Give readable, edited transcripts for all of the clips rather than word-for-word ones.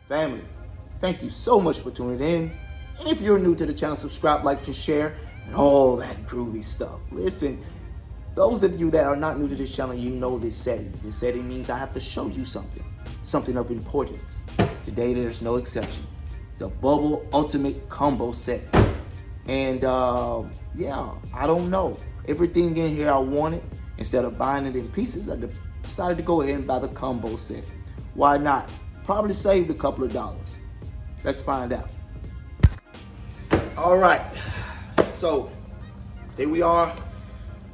Family, thank you so much for tuning in. And if you're new to the channel, subscribe, like, and share, and all that groovy stuff. Listen, those of you that are not new to this channel, you know this setting. This setting means I have to show you something of importance. Today, there's no exception. The Bubba Ultimate Combo Set. And yeah, I don't know. Everything in here I wanted. Instead of buying it in pieces, I decided to go ahead and buy the combo set. Why not? Probably saved a couple of dollars. Let's find out. All right, so here we are.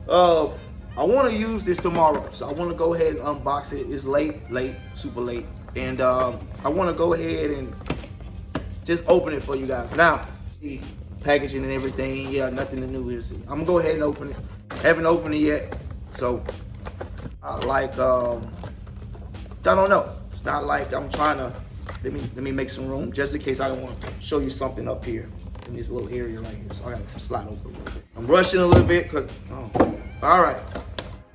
I want to use this tomorrow, so I want to go ahead and unbox it. It's late, super late, and I want to go ahead and just open it for you guys. Now, the packaging and everything, yeah, nothing new here. I'm gonna go ahead and open it. Haven't opened it yet, so I don't know. It's not like I'm trying to. Let me make some room just in case I don't want to show you something up here in this little area right here. So I gotta slide open a little bit. I'm rushing a little bit because. All right.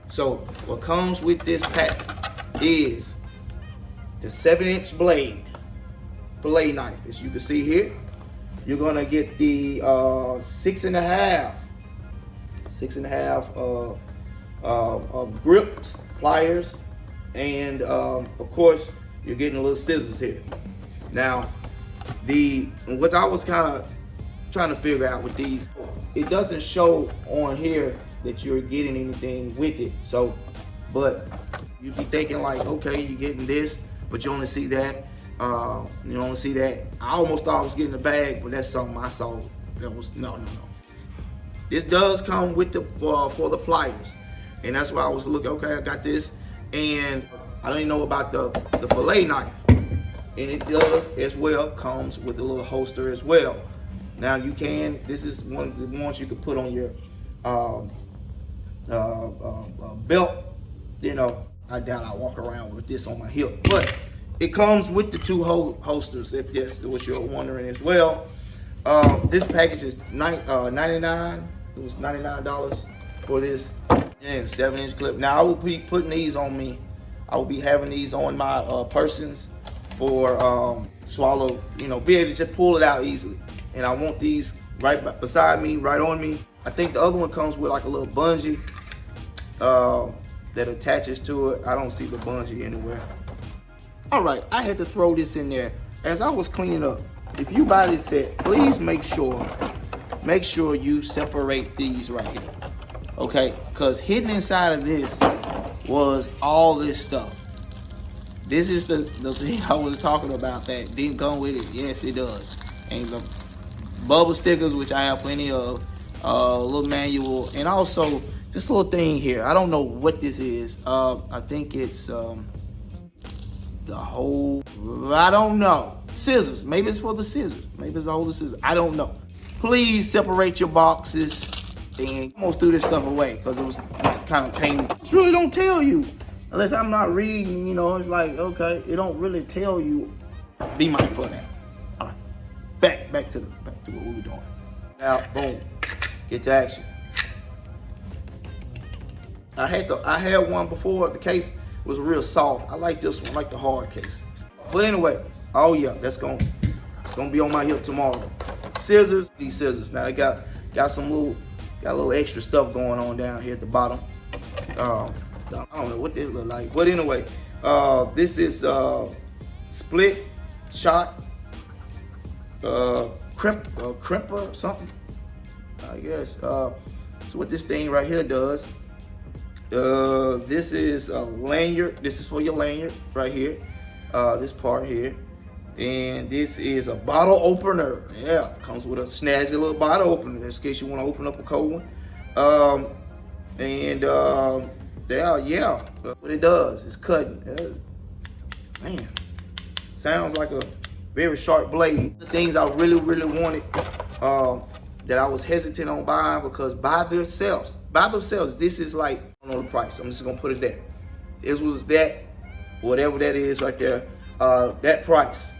So what comes with this pack is the 7-inch blade fillet knife. As you can see here, you're gonna get the 6.5 grips, pliers, and of course you're getting a little scissors here. Now, what I was kind of trying to figure out with these, it doesn't show on here that you're getting anything with it. So, but you'd be thinking like, okay, you're getting this, but you only see that. You only see that. I almost thought I was getting a bag, but that's something I saw. That was no. This does come with the for the pliers, and that's why I was looking. Okay, I got this, and I don't even know about the fillet knife, and it does as well comes with a little holster as well. Now you can. This is one of the ones you could put on your belt. You know, I doubt I walk around with this on my hip, but it comes with the two holsters, if that's what you're wondering as well. This package is $99. It was $99 for this and 7-inch clip. Now I will be putting these on me. I will be having these on my persons for swallow. You know, be able to just pull it out easily. And I want these right beside me, right on me. I think the other one comes with like a little bungee that attaches to it. I don't see the bungee anywhere. All right, I had to throw this in there. As I was cleaning up, if you buy this set, please make sure you separate these right here, okay? Because hidden inside of this was all this stuff. This is the thing I was talking about that didn't come with it. Yes, it does. And the Bubba stickers, which I have plenty of, a little manual, and also this little thing here. I don't know what this is. I think it's the whole, I don't know. Scissors, maybe it's for the scissors. Maybe it's the whole scissors, I don't know. Please separate your boxes and almost threw this stuff away because it was kind of painful. It really don't tell you, unless I'm not reading, you know, it's like, okay, it don't really tell you. Be mindful of that. All right, back to what we were doing. Now, boom, get to action. I had one before. The case was real soft. I like this one, I like the hard case. But anyway, oh yeah, it's gonna be on my hip tomorrow. Scissors, these scissors. Now they got a little extra stuff going on down here at the bottom. I don't know what this look like, but anyway, this is split shot crimper or something, I guess. So what this thing right here does. This is a lanyard. This is for your lanyard right here. This part here. And this is a bottle opener. Yeah, comes with a snazzy little bottle opener in case you want to open up a cold one. Yeah, what it does is cutting. Man, sounds like a very sharp blade. The things I really wanted, that I was hesitant on buying because by themselves, this is like, I don't know the price. I'm just gonna put it there. It was that, whatever that is right there, that price.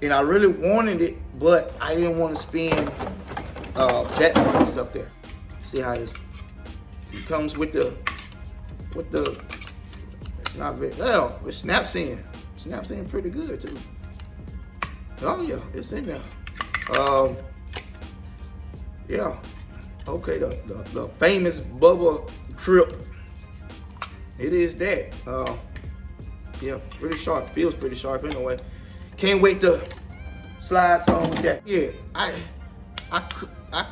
And I really wanted it, but I didn't want to spend that price up there. See how this, it comes with the, it's not very, well, it snaps in pretty good too. Oh yeah, it's in there. Yeah. Okay, the famous Bubba trip. It is that. Yeah, pretty sharp. Feels pretty sharp anyway. Can't wait to slide some with that. Yeah, I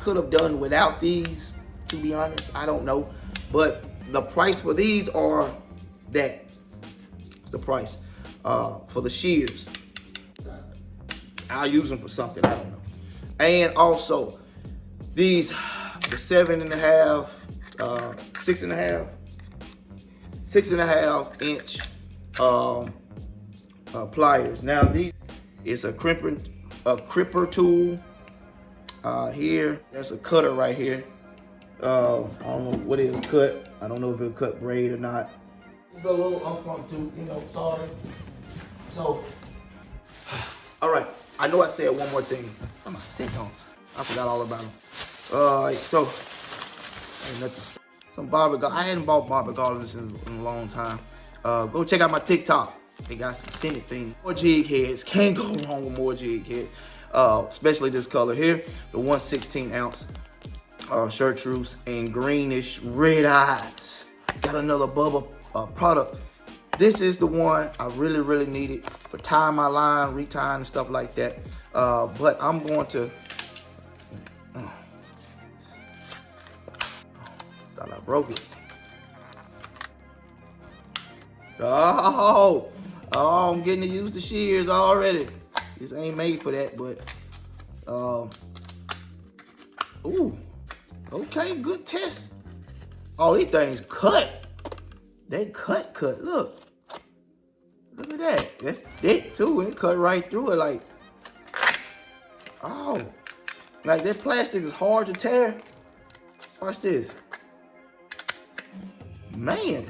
could have done without these, to be honest. I don't know, but the price for these are that. It's the price for the shears. I'll use them for something. I don't know. And also these, the 7.5, 6.5 inch pliers. Now these is a cripper tool. Here, there's a cutter right here. I don't know what it'll cut. I don't know if it'll cut braid or not. This is a little impromptu, sorry. So, all right. I know I said one more thing. What am I sitting on? I forgot all about them. So, ain't nothing. Some barber garland. I hadn't bought barber garlands in a long time. Go check out my TikTok. They got some scented things. More jig heads. Can't go wrong with more jig heads. Especially this color here. The 1/16 ounce chartreuse and greenish red eyes. Got another Bubba product. This is the one I really, really needed for tying my line, retying and stuff like that. But I'm going to, thought I broke it. Oh, I'm getting to use the shears already. This ain't made for that, but, ooh, okay, good test. Oh, these things cut. They cut, look. Look at that. That's thick too. It cut right through it like, oh. Like that plastic is hard to tear. Watch this. Man,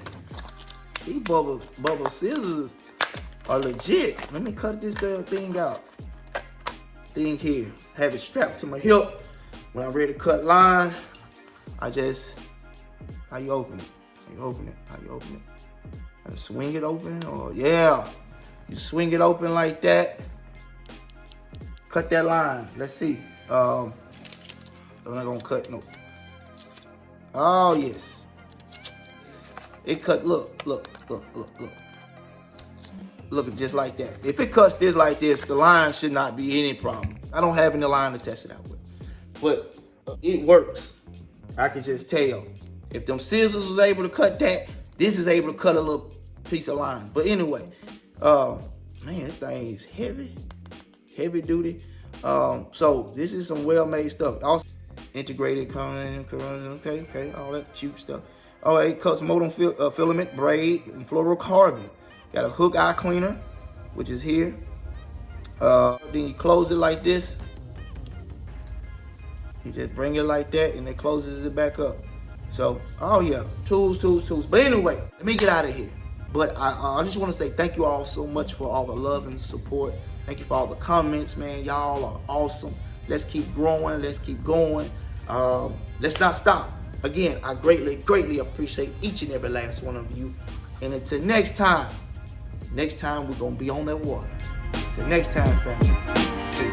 these Bubba scissors are legit. Let me cut this thing out. Thing here. Have it strapped to my hip. When I'm ready to cut line, I just, how you open it? How you open it? How you open it? Gotta swing it open, or yeah. You swing it open like that. Cut that line. Let's see. I'm not gonna cut no. Oh yes. It cut, look. Look, just like that. If it cuts this like this, the line should not be any problem. I don't have any line to test it out with. But it works. I can just tell. If them scissors was able to cut that, this is able to cut a little piece of line. But anyway, man, this thing is heavy duty. So this is some well-made stuff. Also integrated okay, all that cute stuff. Oh, it cuts modem filament, braid, and fluorocarbon. Got a hook eye cleaner, which is here. Then you close it like this. You just bring it like that, and it closes it back up. So, oh yeah, tools. But anyway, let me get out of here. But I just want to say thank you all so much for all the love and support. Thank you for all the comments, man. Y'all are awesome. Let's keep growing. Let's keep going. Let's not stop. Again, I greatly appreciate each and every last one of you. And until next time we're going to be on that water. Till next time, family. Peace.